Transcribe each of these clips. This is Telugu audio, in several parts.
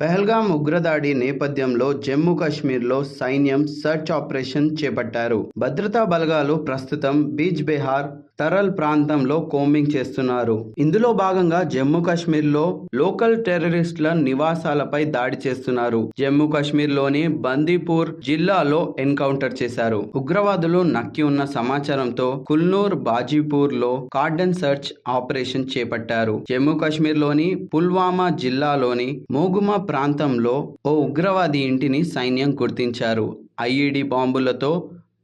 పెహల్గాం ఉగ్రదాడి నేపథ్యంలో జమ్మూ కాశ్మీర్లో సైన్యం సర్చ్ ఆపరేషన్ చేపట్టారు. భద్రతా బలగాలు ప్రస్తుతం బీజ్ బెహార్, తరల్ ప్రాంతంలో కోంబింగ్ చేస్తున్నారు. ఇందులో భాగంగా జమ్మూ కాశ్మీర్లో లోకల్ టెర్రరిస్టుల నివాసాలపై దాడి చేస్తున్నారు. జమ్మూ కాశ్మీర్లోని బందీపూర్ జిల్లాలో ఎన్కౌంటర్ చేశారు. ఉగ్రవాదులు నక్కి ఉన్న సమాచారంతో కుల్నూర్, బాజీపూర్ లో కార్డన్ సర్చ్ ఆపరేషన్ చేపట్టారు. జమ్మూ కాశ్మీర్లోని పుల్వామా జిల్లాలోని మోగుమా ప్రాంతంలో ఓ ఉగ్రవాది ఇంటిని సైన్యం గుర్తించారు. ఐఈడీ బాంబులతో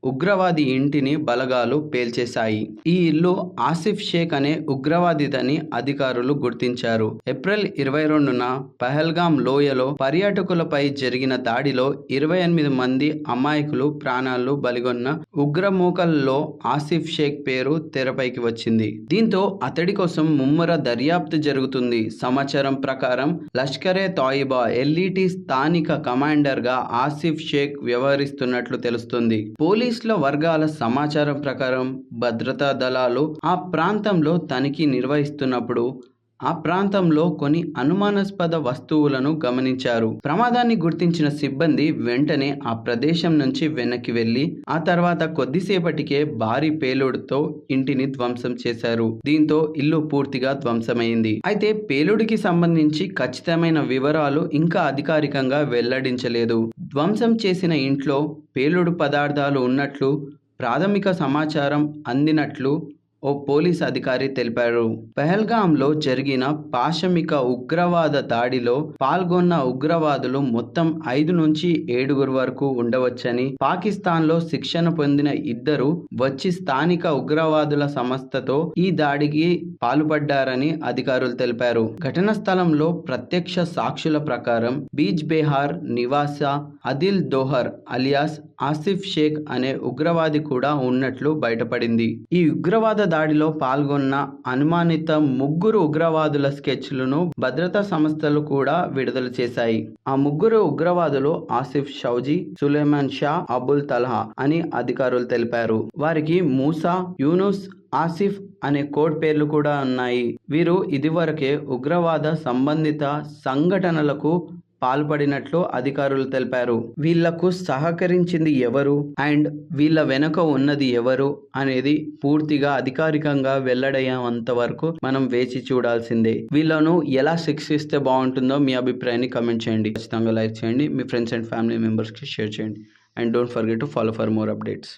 ఉగ్రవాది ఇంటిని బలగాలు పేల్చేశాయి. ఈ ఇల్లు ఆసిఫ్ షేక్ అనే ఉగ్రవాదిదని అధికారులు గుర్తించారు. ఏప్రిల్ 22న పహల్గాం లోయలో పర్యాటకులపై జరిగిన దాడిలో 28 మంది అమాయకులు ప్రాణాలు బలిగొన్న ఉగ్రమూకల్లో ఆసిఫ్ షేక్ పేరు తెరపైకి వచ్చింది. దీంతో అతడి కోసం ముమ్మర దర్యాప్తు జరుగుతుంది. సమాచారం ప్రకారం లష్కరే తోయిబా ఎల్ఈటి స్థానిక కమాండర్ గా ఆసిఫ్ షేక్ వ్యవహరిస్తున్నట్లు తెలుస్తుంది. పోలీసుల వర్గాల సమాచారం ప్రకారం భద్రతా దళాలు ఆ ప్రాంతంలో తనిఖీ నిర్వహిస్తున్నప్పుడు ఆ ప్రాంతంలో కొన్ని అనుమానాస్పద వస్తువులను గమనించారు. ప్రమాదాన్ని గుర్తించిన సిబ్బంది వెంటనే ఆ ప్రదేశం నుంచి వెనక్కి వెళ్లి ఆ తర్వాత కొద్దిసేపటికే భారీ పేలుడుతో ఇంటిని ధ్వంసం చేశారు. దీంతో ఇల్లు పూర్తిగా ధ్వంసమైంది. అయితే పేలుడికి సంబంధించి ఖచ్చితమైన వివరాలు ఇంకా అధికారికంగా వెల్లడించలేదు. ధ్వంసం చేసిన ఇంట్లో పేలుడు పదార్థాలు ఉన్నట్లు ప్రాథమిక సమాచారం అందినట్లు ఓ పోలీస్ అధికారి తెలిపారు. పెహల్గాంలో జరిగిన పాశమిక ఉగ్రవాద దాడిలో పాల్గొన్న ఉగ్రవాదులు మొత్తం 5 నుంచి 7 వరకు ఉండవచ్చని, పాకిస్తాన్లో శిక్షణ పొందిన 2 వచ్చి స్థానిక ఉగ్రవాదుల సంస్థతో ఈ దాడికి పాల్పడ్డారని అధికారులు తెలిపారు. ఘటనా స్థలంలో ప్రత్యక్ష సాక్షుల ప్రకారం బీజ్ బెహార్ నివాస అదిల్ దోహర్ అలియాస్ ఆసిఫ్ షేక్ అనే ఉగ్రవాది కూడా ఉన్నట్లు బయటపడింది. ఈ ఉగ్రవాద దాడిలో పాల్గొన్న అనుమానిత 3 ఉగ్రవాదుల స్కెచ్లను భద్రతా సంస్థలు కూడా విడుదల చేశాయి. ఆ 3 ఉగ్రవాదులు ఆసిఫ్ షౌజీ, సులేమాన్ షా, అబుల్ తల్హా అని అధికారులు తెలిపారు. వారికి మూసా, యూనుస్, ఆసిఫ్ అనే కోడ్ పేర్లు కూడా ఉన్నాయి. వీరు ఇదివరకే ఉగ్రవాద సంబంధిత సంఘటనలకు పాల్పడినట్లు అధికారులు తెలిపారు. వీళ్లకు సహకరించింది ఎవరు అండ్ వీళ్ళ వెనుక ఉన్నది ఎవరు అనేది పూర్తిగా అధికారికంగా వెల్లడయ్యేంత వరకు మనం వేచి చూడాల్సిందే. వీళ్ళను ఎలా శిక్షిస్తే బాగుంటుందో మీ అభిప్రాయాన్ని కమెంట్ చేయండి. ఖచ్చితంగా లైక్ చేయండి. మీ ఫ్రెండ్స్ అండ్ ఫ్యామిలీ మెంబర్స్కి షేర్ చేయండి. And don't forget to follow for more updates.